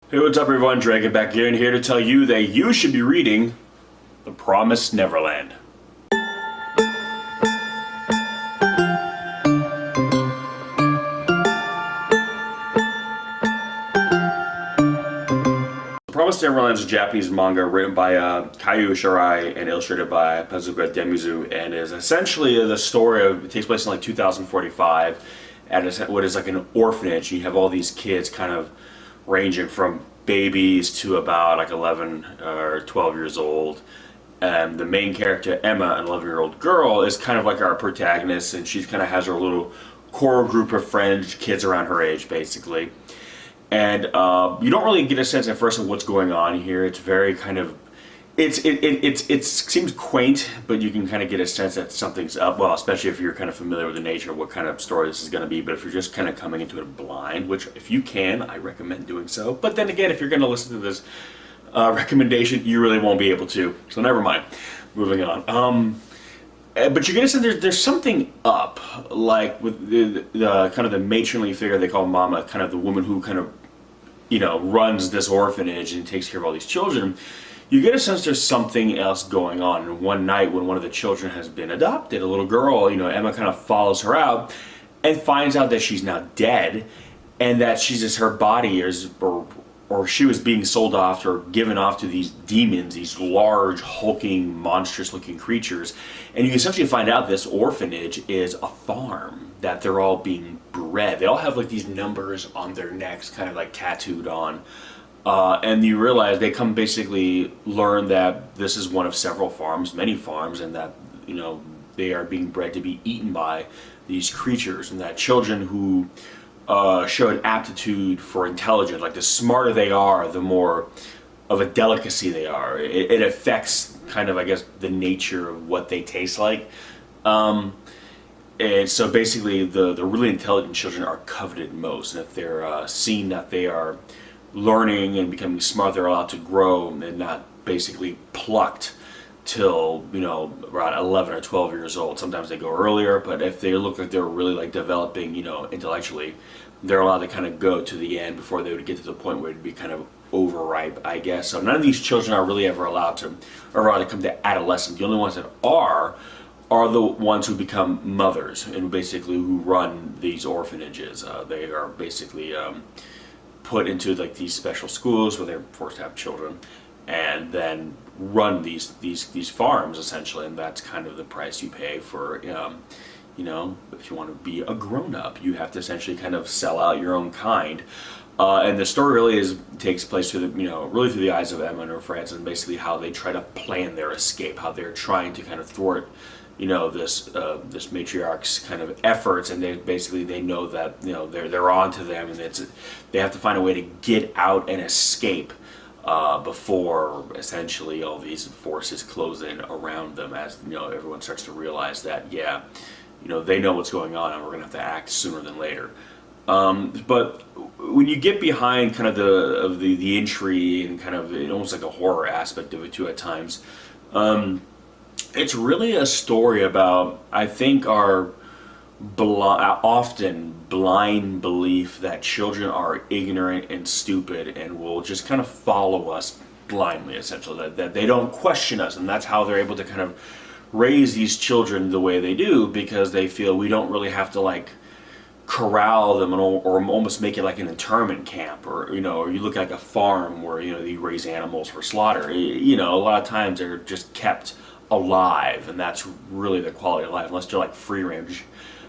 Hey, what's up everyone? Dragon back here, and here to tell you that you should be reading The Promised Neverland. Promised Neverland is a Japanese manga written by Kaiju Shirai and illustrated by Pazuka Demizu, and is essentially the story of, it takes place in like 2045 at what is like an orphanage. You have all these kids kind of ranging from babies to about like 11 or 12 years old. And the main character, Emma, an 11-year-old girl, is kind of like our protagonist, and she kind of has her little core group of friends, kids around her age, basically. And you don't really get a sense at first of what's going on here. It's very kind of, it seems quaint, but you can kind of get a sense that something's up. Well, especially if you're kind of familiar with the nature of what kind of story this is going to be. But if you're just kind of coming into it blind, which if you can, I recommend doing so. But then again, if you're going to listen to this recommendation, you really won't be able to. So never mind. Moving on. But you get a sense there's something up, like with the kind of the matronly figure they call Mama, kind of the woman who kind of, runs this orphanage and takes care of all these children. You get a sense there's something else going on. And one night when one of the children has been adopted, a little girl, Emma kind of follows her out and finds out that she's now dead, and that she's just, her body is, or she was being sold off or given off to these demons, these large, hulking, monstrous-looking creatures. And you essentially find out this orphanage is a farm, that they're all being bred. They all have like these numbers on their necks, kind of like tattooed on. And you realize they come basically learn that this is one of several farms, many farms, and that, they are being bred to be eaten by these creatures, and that children who showed aptitude for intelligence, like the smarter they are, the more of a delicacy they are. It affects kind of, I guess, the nature of what they taste like. And so basically the really intelligent children are coveted most, and if they're seen that they are learning and becoming smart, they're allowed to grow and not basically plucked till around 11 or 12 years old. Sometimes they go earlier, but if they look like they're really like developing intellectually, they're allowed to kind of go to the end before they would get to the point where it'd be kind of overripe, I guess. So none of these children are really ever allowed to come to adolescence. The only ones that are the ones who become mothers and basically who run these orphanages. They are basically put into like these special schools where they're forced to have children, and then run these farms essentially, and that's kind of the price you pay for. If you want to be a grown-up, you have to essentially kind of sell out your own kind. And the story really takes place through really through the eyes of Emma and her friends, and basically how they try to plan their escape, how they're trying to kind of thwart this matriarch's kind of efforts, and they know that they're on to them, and they have to find a way to get out and escape before essentially all these forces close in around them, as everyone starts to realize that they know what's going on, and we're going to have to act sooner than later. But when you get behind kind of the intrigue and kind of almost like a horror aspect of it too at times, it's really a story about, I think, our often blind belief that children are ignorant and stupid and will just kind of follow us blindly, essentially, that they don't question us, and that's how they're able to kind of raise these children the way they do, because they feel we don't really have to like corral them or almost make it like an internment camp, or or you look at like a farm where you raise animals for slaughter. A lot of times they're just kept alive, and that's really the quality of life, unless they're like free range.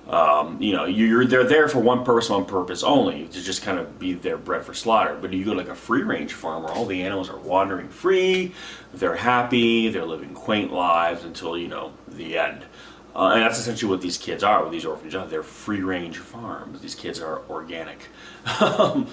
They're there for one purpose only, to just kind of be there bred for slaughter. But you go to like a free range farm where all the animals are wandering free, they're happy, they're living quaint lives until the end. And that's essentially what these kids are, with these orphanages. They're free range farms. These kids are organic. But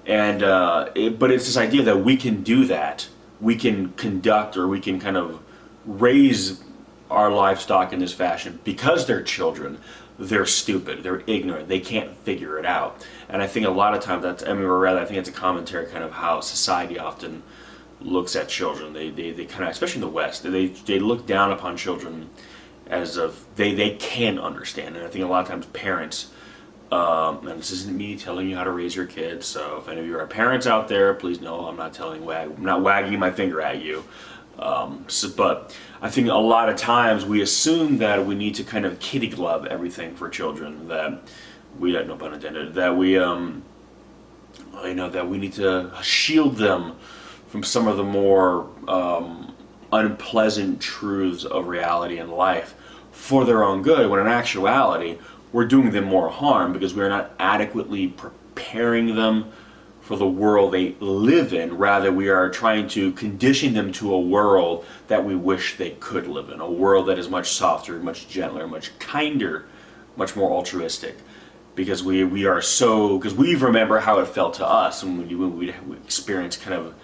it's this idea that we can do that. We can conduct, or we can kind of raise our livestock in this fashion because they're children. They're stupid, they're ignorant, they can't figure it out. And I think a lot of times I think it's a commentary kind of how society often looks at children. They kind of, especially in the West, they look down upon children as if they can understand. And I think a lot of times parents And this isn't me telling you how to raise your kids. So if any of you are parents out there, please know I'm not wagging my finger at you. But I think a lot of times we assume that we need to kind of kitty glove everything for children. That we, no pun intended, that we that we need to shield them from some of the more unpleasant truths of reality and life for their own good, when in actuality we're doing them more harm because we're not adequately preparing them for the world they live in. Rather, we are trying to condition them to a world that we wish they could live in, a world that is much softer, much gentler, much kinder, much more altruistic. Because we remember how it felt to us when we experienced kind of,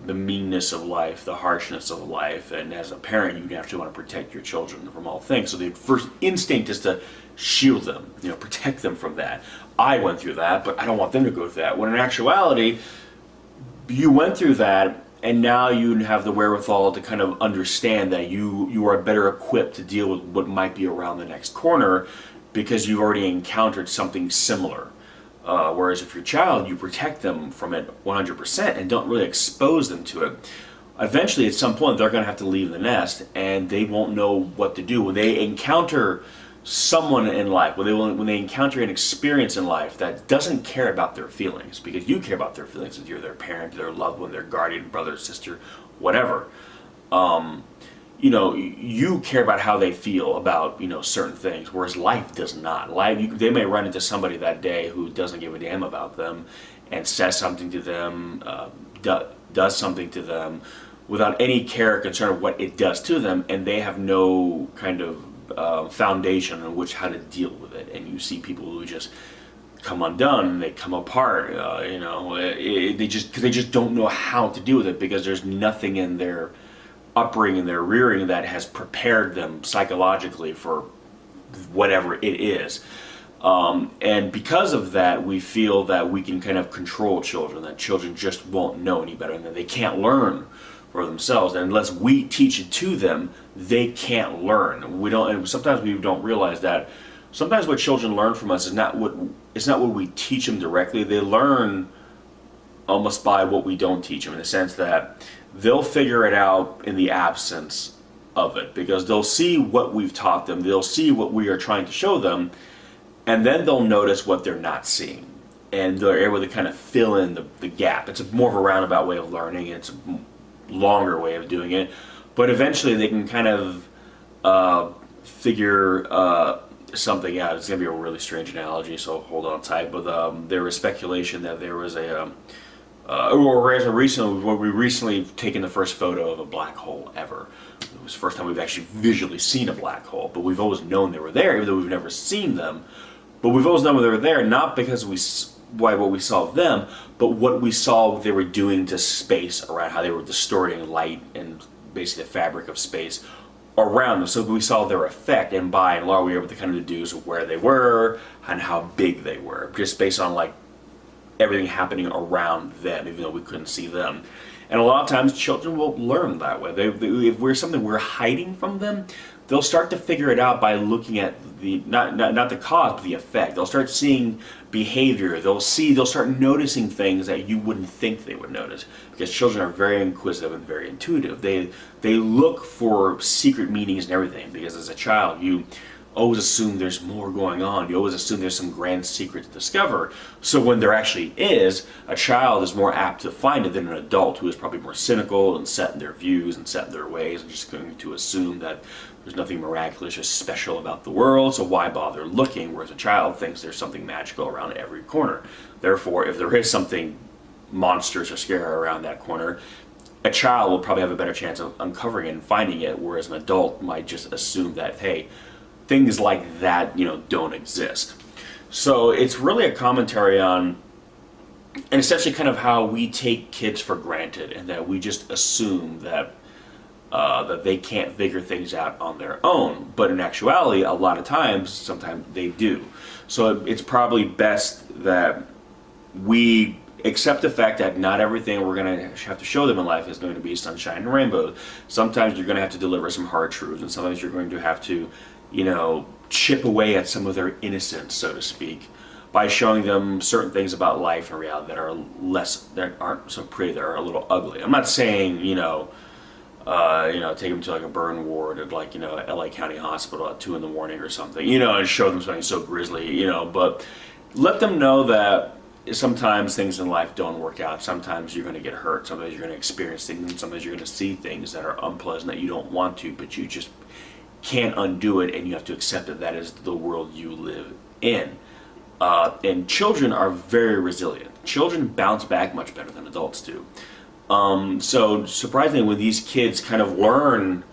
the meanness of life, the harshness of life, and as a parent, you actually want to protect your children from all things. So the first instinct is to shield them, protect them from that. I went through that, but I don't want them to go through that. When in actuality, you went through that, and now you have the wherewithal to kind of understand that you are better equipped to deal with what might be around the next corner because you've already encountered something similar. Whereas if your child, you protect them from it 100% and don't really expose them to it. Eventually, at some point, they're going to have to leave the nest, and they won't know what to do when they encounter someone in life, when they encounter an experience in life that doesn't care about their feelings, because you care about their feelings if you're their parent, their loved one, their guardian, brother, sister, whatever. You care about how they feel about, certain things, whereas life does not. They may run into somebody that day who doesn't give a damn about them and says something to them, does something to them without any care or concern of what it does to them, and they have no kind of foundation on how to deal with it. And you see people who just come undone, they come apart, they just don't know how to deal with it because there's nothing in their upbringing, their rearing that has prepared them psychologically for whatever it is. And because of that, we feel that we can kind of control children, that children just won't know any better, and that they can't learn for themselves. And unless we teach it to them, they can't learn. And sometimes we don't realize that sometimes what children learn from us is not what we teach them directly. They learn almost by what we don't teach them, in the sense that they'll figure it out in the absence of it, because they'll see what we've taught them, they'll see what we are trying to show them, and then they'll notice what they're not seeing, and they're able to kind of fill in the gap. It's more of a roundabout way of learning, it's a longer way of doing it, but eventually they can kind of figure something out. It's going to be a really strange analogy, so hold on tight, but there was speculation that there was we recently taken the first photo of a black hole ever. It was the first time we've actually visually seen a black hole, but we've always known they were there, even though we've never seen them. But we've always known they were there, not because what we saw of them, but what we saw what they were doing to space around, how they were distorting light and basically the fabric of space around them. So we saw their effect, and by and large we were able to kind of deduce where they were and how big they were, just based on everything happening around them, even though we couldn't see them. And a lot of times children will learn that way. If we're hiding from them, they'll start to figure it out by looking at the not the cause, but the effect. They'll start seeing behavior. They'll start noticing things that you wouldn't think they would notice, because children are very inquisitive and very intuitive. They look for secret meanings and everything, because as a child you always assume there's more going on. You always assume there's some grand secret to discover. So when there actually is, a child is more apt to find it than an adult, who is probably more cynical and set in their views and set in their ways, and just going to assume that there's nothing miraculous or special about the world, so why bother looking? Whereas a child thinks there's something magical around every corner. Therefore, if there is something monstrous or scary around that corner, a child will probably have a better chance of uncovering it and finding it, whereas an adult might just assume that, hey, things like that, don't exist. So it's really a commentary on, and essentially kind of how we take kids for granted, and that we just assume that they can't figure things out on their own. But in actuality, a lot of times, sometimes they do. So it's probably best that we accept the fact that not everything we're going to have to show them in life is going to be sunshine and rainbows. Sometimes you're going to have to deliver some hard truths, and sometimes you're going to have to chip away at some of their innocence, so to speak, by showing them certain things about life and reality that aren't so pretty, that are a little ugly. I'm not saying, take them to like a burn ward at like, LA County Hospital at 2 in the morning or something, and show them something so grisly, but let them know that sometimes things in life don't work out. Sometimes you're going to get hurt. Sometimes you're going to experience things, and sometimes you're going to see things that are unpleasant that you don't want to, but you just can't undo it, and you have to accept that that is the world you live in. And children are very resilient. Children bounce back much better than adults do. So surprisingly, when these kids kind of learn,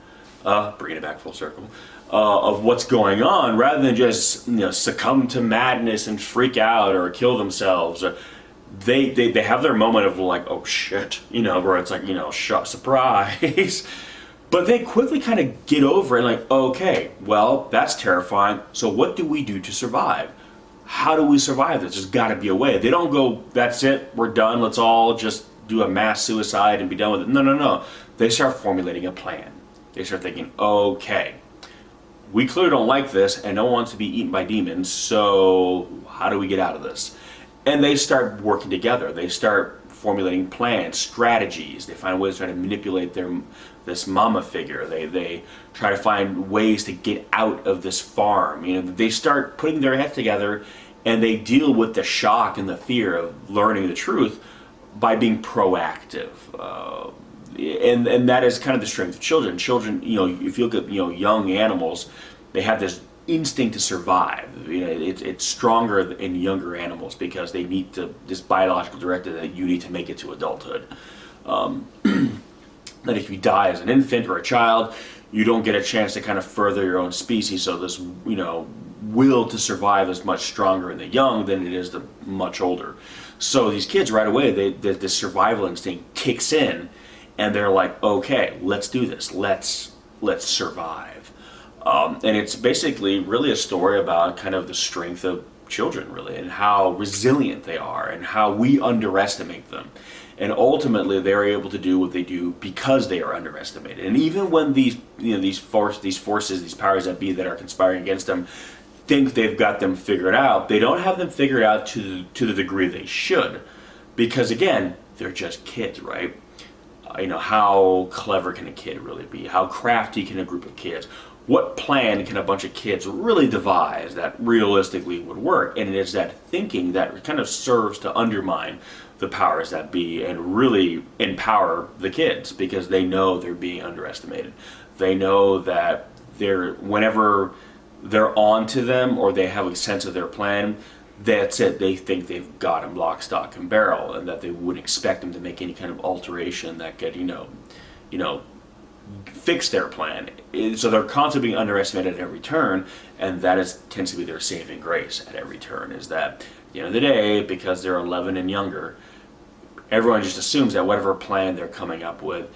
bringing it back full circle, of what's going on, rather than just succumb to madness and freak out or kill themselves, they have their moment of like, oh shit, where it's like, surprise. But they quickly kind of get over it, like, okay, well, that's terrifying. So what do we do to survive? How do we survive this? There's got to be a way. They don't go, that's it, we're done, let's all just do a mass suicide and be done with it. No. They start formulating a plan. They start thinking, okay, we clearly don't like this and no one wants to be eaten by demons, so how do we get out of this? And they start working together. They start formulating plans, strategies. They find ways to try to manipulate this mama figure. They try to find ways to get out of this farm. They start putting their heads together, and they deal with the shock and the fear of learning the truth by being proactive. And that is kind of the strength of children. Children, if you look at young animals, they have this instinct to survive. It's stronger in younger animals because they need this biological directive that you need to make it to adulthood. That if you die as an infant or a child, you don't get a chance to kind of further your own species. So this will to survive is much stronger in the young than it is the much older. So these kids right away, this survival instinct kicks in, and they're like, okay, let's do this. Let's survive. And it's basically really a story about kind of the strength of children, really, and how resilient they are and how we underestimate them. And ultimately, they're able to do what they do because they are underestimated. And even when these forces, these powers that be that are conspiring against them, think they've got them figured out, they don't have them figured out to the degree they should, because again, they're just kids, right? How clever can a kid really be? How crafty can a group of kids? What plan can a bunch of kids really devise that realistically would work? And it is that thinking that kind of serves to undermine the powers that be and really empower the kids, because they know they're being underestimated. They know that whenever they're on to them or they have a sense of their plan, that's it. They think they've got them lock, stock, and barrel, and that they wouldn't expect them to make any kind of alteration that could, fix their plan. So they're constantly being underestimated at every turn, and that tends to be their saving grace at every turn, is that at the end of the day, because they're 11 and younger, everyone just assumes that whatever plan they're coming up with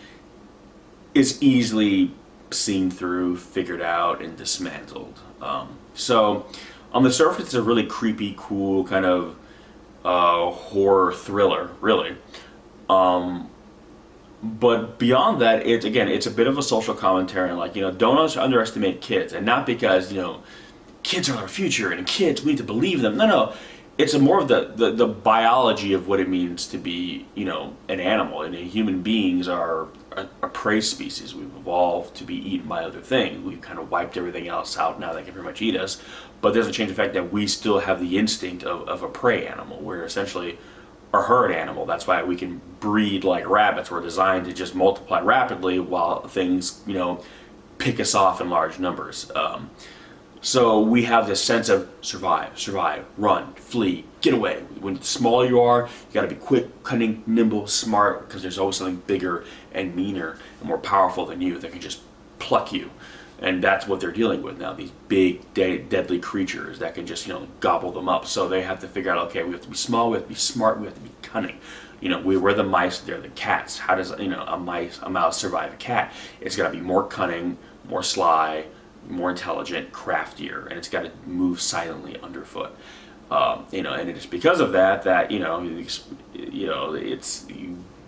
is easily seen through, figured out, and dismantled. So on the surface, it's a really creepy, cool kind of horror thriller, really. But beyond that, it's a bit of a social commentary, and don't underestimate kids, and not because kids are our future and kids, we need to believe them. No, it's more of the biology of what it means to be an animal. And human beings are a prey species. We've evolved to be eaten by other things. We've kind of wiped everything else out. Now they can pretty much eat us, but it doesn't change the fact that we still have the instinct of a prey animal. We're essentially a herd animal. That's why we can breed like rabbits. We're designed to just multiply rapidly while things, pick us off in large numbers. So we have this sense of survive, run, flee, get away. When smaller you are, you got to be quick, cunning, nimble, smart, because there's always something bigger and meaner and more powerful than you that can just pluck you. And that's what they're dealing with now, these big, deadly creatures that can just, gobble them up. So they have to figure out, okay, we have to be small, we have to be smart, we have to be cunning. We're the mice, they're the cats. How does, a mouse survive a cat? It's got to be more cunning, more sly, more intelligent, craftier, and it's got to move silently underfoot. And it is because of that, it's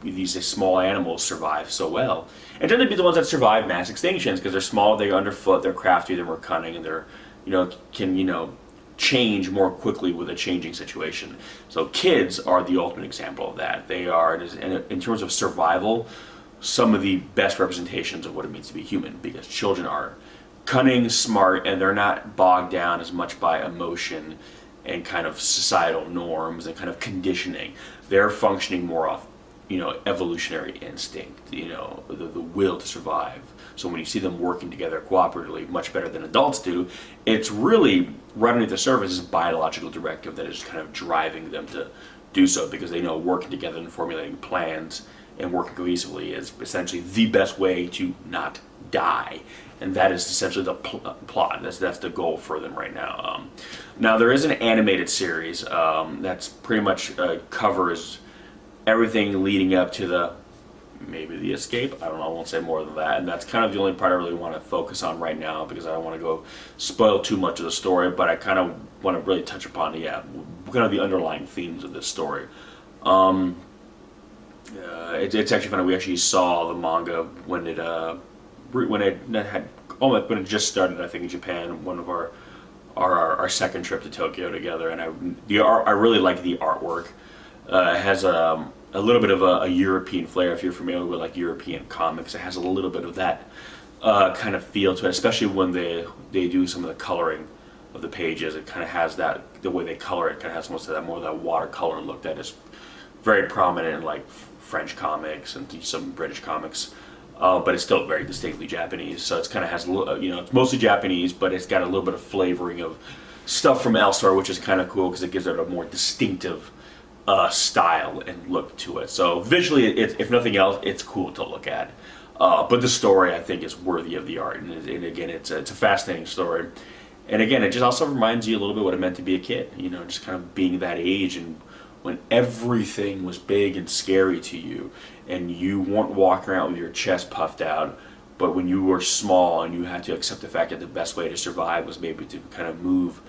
these small animals survive so well, and tend to be the ones that survive mass extinctions because they're small, they're underfoot, they're crafty, they're more cunning, and they're can change more quickly with a changing situation. So kids are the ultimate example of that. They are, in terms of survival, some of the best representations of what it means to be human, because children are cunning, smart, and they're not bogged down as much by emotion and kind of societal norms and kind of conditioning. They're functioning more off evolutionary instinct, the will to survive. So when you see them working together cooperatively much better than adults do, it's really right underneath the surface is a biological directive that is kind of driving them to do so, because they know working together and formulating plans and working cohesively is essentially the best way to not die. And that is essentially the plot. That's the goal for them right now. Now there is an animated series that's pretty much covers everything leading up to maybe the escape. I don't know, I won't say more than that. And that's kind of the only part I really want to focus on right now, because I don't want to go spoil too much of the story, but I kind of want to really touch upon, kind of the underlying themes of this story. It's actually funny, we actually saw the manga when it just started, I think, in Japan, one of our second trip to Tokyo together, and I really like the artwork. It has a little bit of a European flair. If you're familiar with like European comics, it has a little bit of that kind of feel to it, especially when they do some of the coloring of the pages. It kind of has that, the way they color it kind of has almost that more of that watercolor look that is very prominent in like French comics and some British comics. But it's still very distinctly Japanese, so it's kind of has it's mostly Japanese, but it's got a little bit of flavoring of stuff from elsewhere, which is kind of cool because it gives it a more distinctive style and look to it. So visually, if nothing else, it's cool to look at. But the story, I think, is worthy of the art, and again, it's a fascinating story. And again, it just also reminds you a little bit what it meant to be a kid. Just kind of being that age and when everything was big and scary to you, and you weren't walking around with your chest puffed out, but when you were small and you had to accept the fact that the best way to survive was maybe to kind of move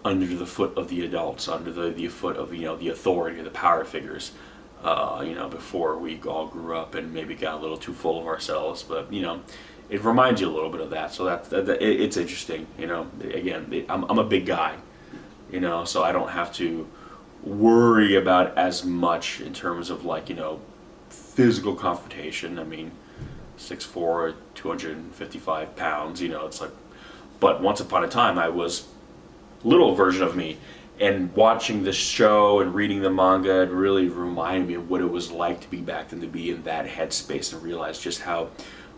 under the foot of the adults, under the foot of the authority or the power figures, before we all grew up and maybe got a little too full of ourselves. But it reminds you a little bit of that. So it's interesting. Again, I'm a big guy, so I don't have to worry about as much in terms of physical confrontation. I mean, 6'4", 255 pounds. It's like, but once upon a time I was little version of me, and watching the show and reading the manga, it really reminded me of what it was like to be back then, to be in that headspace and realize just how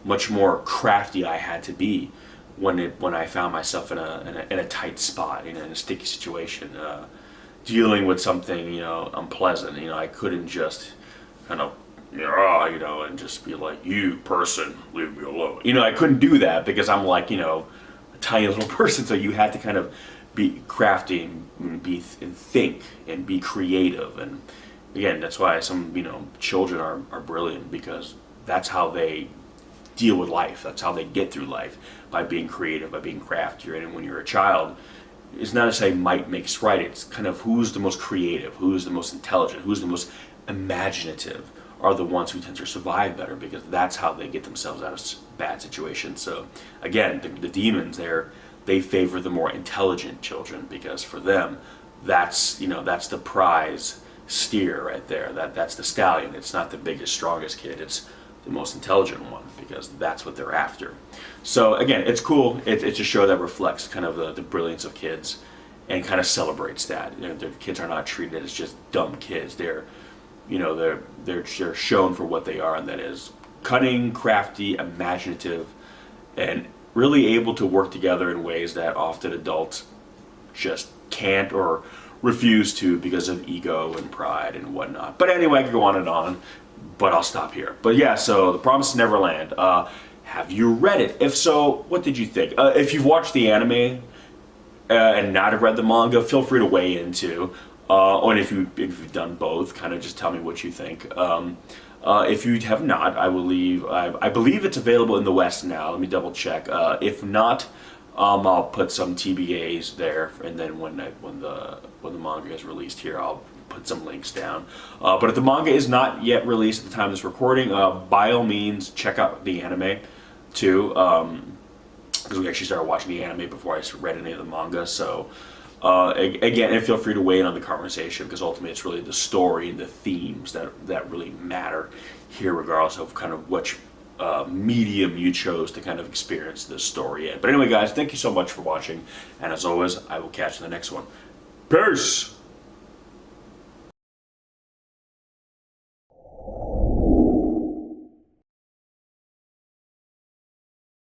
much more crafty I had to be when I found myself in a tight spot, in a sticky situation, dealing with something unpleasant. I couldn't just kind of and just be like, "You person, leave me alone." I couldn't do that because I'm like a tiny little person. So you had to kind of be crafty and think and be creative. And again, that's why some children are brilliant, because that's how they deal with life. That's how they get through life, by being creative, by being crafty. And when you're a child, it's not to say might makes right. It's kind of who's the most creative, who's the most intelligent, who's the most imaginative are the ones who tend to survive better, because that's how they get themselves out of bad situations. So again, the demons there, they favor the more intelligent children, because for them, that's the prize steer right there. That's the stallion. It's not the biggest, strongest kid. It's the most intelligent one, because that's what they're after. So again, it's cool. It's a show that reflects kind of the brilliance of kids and kind of celebrates that. The kids are not treated as just dumb kids. They're shown for what they are, and that is cunning, crafty, imaginative, and really able to work together in ways that often adults just can't or refuse to because of ego and pride and whatnot. But anyway, I could go on, but I'll stop here. But yeah, so The Promised Neverland. Have you read it? If so, what did you think? If you've watched the anime and not have read the manga, feel free to weigh in too. Or if you've done both, kind of just tell me what you think. If you have not, I believe it's available in the West now. Let me double check. If not, I'll put some TBAs there, and then when the manga is released here, I'll put some links down. But if the manga is not yet released at the time of this recording, by all means check out the anime too, because we actually started watching the anime before I read any of the manga. So again, and feel free to weigh in on the conversation, because ultimately it's really the story and the themes that really matter here, regardless of kind of which medium you chose to kind of experience this story in. But anyway, guys, thank you so much for watching, and as always, I will catch you in the next one. Peace!